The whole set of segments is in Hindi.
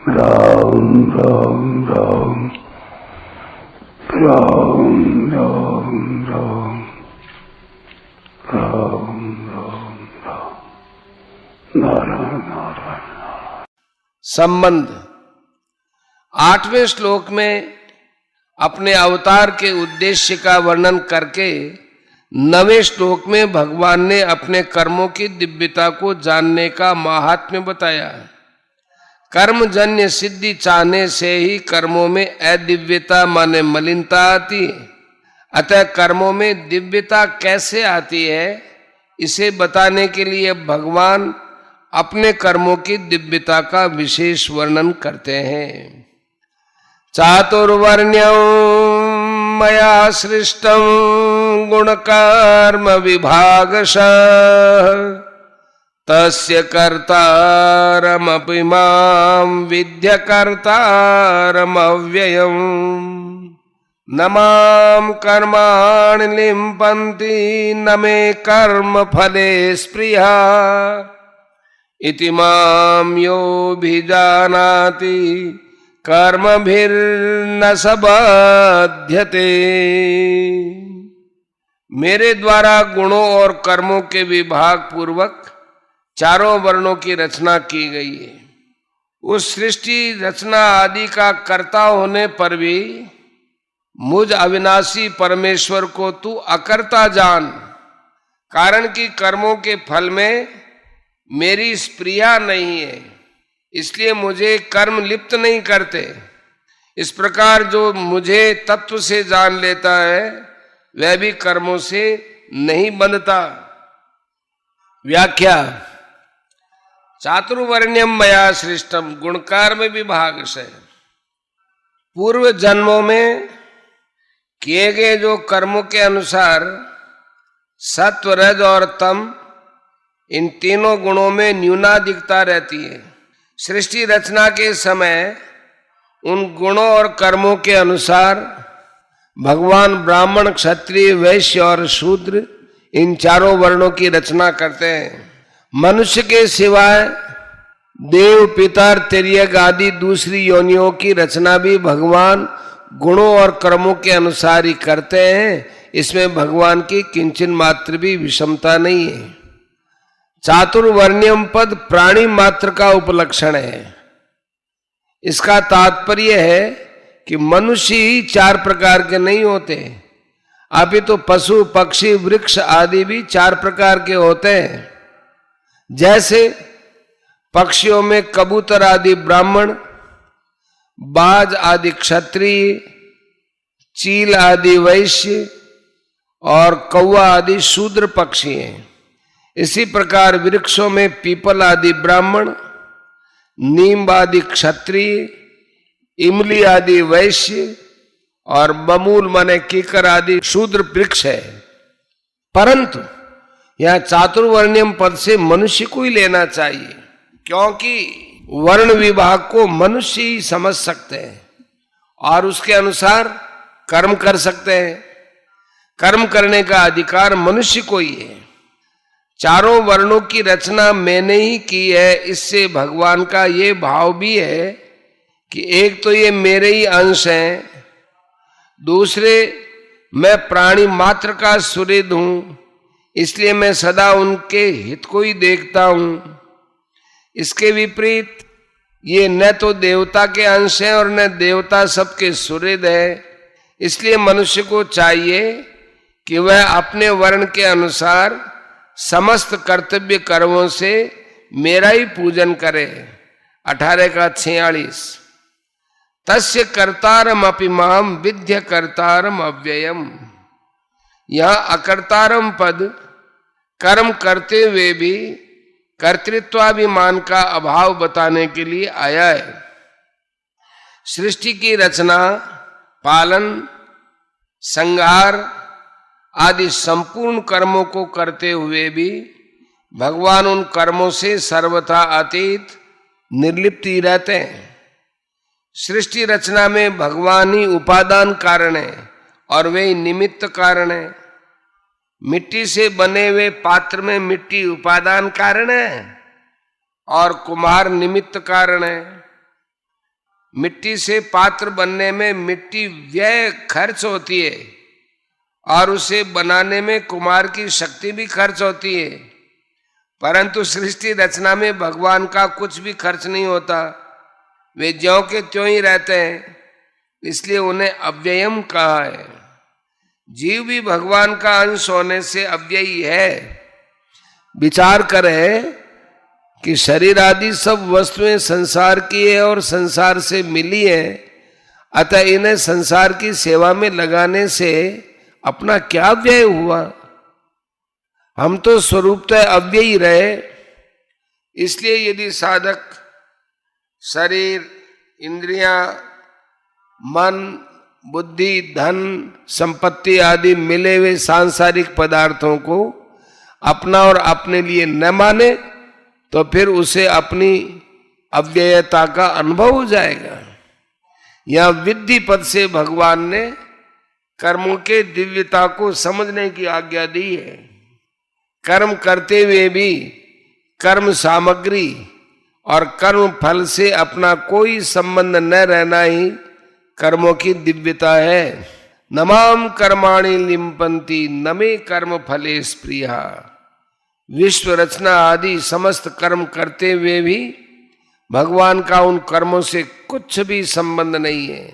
राम राम राम राम राम राम राम राम राम नारायण नारायण। संबंध 8वें श्लोक में अपने अवतार के उद्देश्य का वर्णन करके 9वें श्लोक में भगवान ने अपने कर्मों की दिव्यता को जानने का महात्म्य बताया। कर्मजन्य सिद्धि चाहने से ही कर्मों में अदिव्यता माने मलिनता आती है। अतः कर्मों में दिव्यता कैसे आती है इसे बताने के लिए भगवान अपने कर्मों की दिव्यता का विशेष वर्णन करते हैं। चातुर्वर्ण्यं मया सृष्टं गुणकर्म विभागशः तस्य कर्तारमपि मां विद्य कर्तारमव्ययम् न मां कर्माणि लिम्पन्ति न मे कर्म फले स्पृहा इति मां योऽभिजानाति कर्मभिर्न स बध्यते। मेरे द्वारा गुणों और कर्मों के विभाग पूर्वक चारों वर्णों की रचना की गई है। उस सृष्टि रचना आदि का कर्ता होने पर भी मुझ अविनाशी परमेश्वर को तू अकर्ता जान। कारण कि कर्मों के फल में मेरी स्प्रिया नहीं है, इसलिए मुझे कर्म लिप्त नहीं करते। इस प्रकार जो मुझे तत्व से जान लेता है वह भी कर्मों से नहीं बंधता। व्याख्या। चातुर्वर्ण्यम मया सृष्टम गुणकार में विभाग से पूर्व जन्मों में किए गए जो कर्मों के अनुसार सत्व रज और तम इन तीनों गुणों में न्यूनाधिकता रहती है। सृष्टि रचना के समय उन गुणों और कर्मों के अनुसार भगवान ब्राह्मण क्षत्रिय वैश्य और शूद्र इन चारों वर्णों की रचना करते हैं। मनुष्य के सिवाय देव पितर तिर्यक आदि दूसरी योनियों की रचना भी भगवान गुणों और कर्मों के अनुसार ही करते हैं। इसमें भगवान की किंचन मात्र भी विषमता नहीं है। चातुर्वर्ण्यम पद प्राणी मात्र का उपलक्षण है। इसका तात्पर्य है कि मनुष्य ही चार प्रकार के नहीं होते, अपितु पशु पक्षी वृक्ष आदि भी चार प्रकार के होते हैं। जैसे पक्षियों में कबूतर आदि ब्राह्मण, बाज आदि क्षत्रिय, चील आदि वैश्य और कौवा आदि शूद्र पक्षी हैं। इसी प्रकार वृक्षों में पीपल आदि ब्राह्मण, नीम आदि क्षत्रिय, इमली आदि वैश्य और बमूल माने कीकर आदि शूद्र वृक्ष है। परंतु यह चातुर्वर्ण्यम पद से मनुष्य को ही लेना चाहिए, क्योंकि वर्ण विभाग को मनुष्य ही समझ सकते हैं और उसके अनुसार कर्म कर सकते हैं। कर्म करने का अधिकार मनुष्य को ही है। चारों वर्णों की रचना मैंने ही की है, इससे भगवान का ये भाव भी है कि एक तो ये मेरे ही अंश हैं, दूसरे मैं प्राणी मात्र का सुहृद हूं, इसलिए मैं सदा उनके हित को ही देखता हूं। इसके विपरीत ये न तो देवता के अंश हैं और न देवता सबके सुहृद है। इसलिए मनुष्य को चाहिए कि वह अपने वर्ण के अनुसार समस्त कर्तव्य कर्मों से मेरा ही पूजन करे। 18 का 46। तस्य कर्तारम अपि माम विद्य कर्तारम अव्ययम। यह अकर्तारम पद कर्म करते हुए भी कर्तृत्वाभिमान का अभाव बताने के लिए आया है। सृष्टि की रचना, पालन, संहार आदि संपूर्ण कर्मों को करते हुए भी भगवान उन कर्मों से सर्वथा अतीत निर्लिप्त ही रहते हैं। सृष्टि रचना में भगवान ही उपादान कारण है और वे ही निमित्त कारण है। मिट्टी से बने हुए पात्र में मिट्टी उपादान कारण है और कुम्हार निमित्त कारण है। मिट्टी से पात्र बनने में मिट्टी व्यय खर्च होती है और उसे बनाने में कुम्हार की शक्ति भी खर्च होती है, परंतु सृष्टि रचना में भगवान का कुछ भी खर्च नहीं होता। वे ज्यों के त्यों ही रहते हैं, इसलिए उन्हें अव्ययम कहा है। जीव भी भगवान का अंश होने से अव्ययी है। विचार करें कि शरीर आदि सब वस्तुएं संसार की है और संसार से मिली है, अतः इन्हें संसार की सेवा में लगाने से अपना क्या व्यय हुआ? हम तो स्वरूपतः अव्ययी रहे। इसलिए यदि साधक शरीर, इंद्रियां, मन, बुद्धि, धन, संपत्ति आदि मिले हुए सांसारिक पदार्थों को अपना और अपने लिए न माने तो फिर उसे अपनी अव्ययता का अनुभव हो जाएगा। यह विद्धि पद से भगवान ने कर्मों के दिव्यता को समझने की आज्ञा दी है। कर्म करते हुए भी कर्म सामग्री और कर्म फल से अपना कोई संबंध न रहना ही कर्मों की दिव्यता है। नमाम कर्माणि लिम्पन्ति नमे कर्म फले स्प्रिया। विश्व रचना आदि समस्त कर्म करते हुए भी भगवान का उन कर्मों से कुछ भी संबंध नहीं है।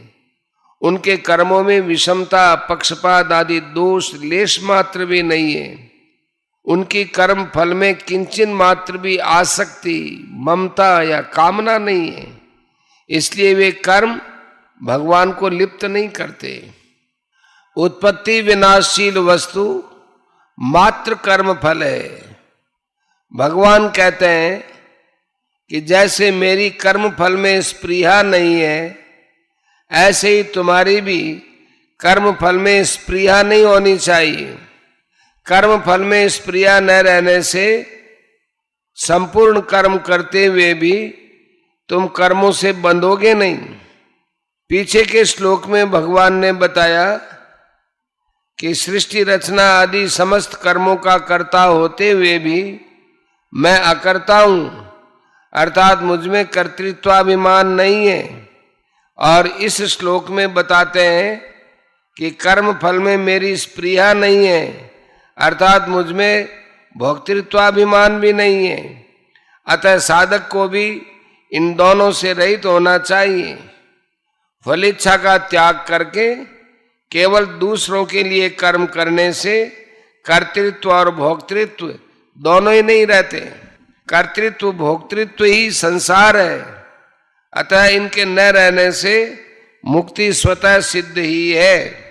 उनके कर्मों में विषमता, पक्षपात आदि दोष लेश मात्र भी नहीं है। उनकी कर्म फल में किंचन मात्र भी आसक्ति, ममता या कामना नहीं है। इसलिए वे कर्म भगवान को लिप्त नहीं करते। उत्पत्ति विनाशशील वस्तु मात्र कर्म फल है। भगवान कहते हैं कि जैसे मेरी कर्म फल में स्पृहा नहीं है, ऐसे ही तुम्हारी भी कर्म फल में स्पृहा नहीं होनी चाहिए। कर्म फल में स्पृहा न रहने से संपूर्ण कर्म करते हुए भी तुम कर्मों से बंधोगे नहीं। पीछे के श्लोक में भगवान ने बताया कि सृष्टि रचना आदि समस्त कर्मों का कर्ता होते हुए भी मैं अकर्ता हूं, अर्थात मुझमें कर्तृत्वाभिमान नहीं है। और इस श्लोक में बताते हैं कि कर्म फल में मेरी स्पृहा नहीं है, अर्थात मुझमें भोक्तृत्वाभिमान भी नहीं है। अतः साधक को भी इन दोनों से रहित होना चाहिए। फलिच्छा का त्याग करके केवल दूसरों के लिए कर्म करने से कर्तृत्व और भोक्तृत्व दोनों ही नहीं रहते। कर्तृत्व भोक्तृत्व ही संसार है। अतः इनके न रहने से मुक्ति स्वतः सिद्ध ही है।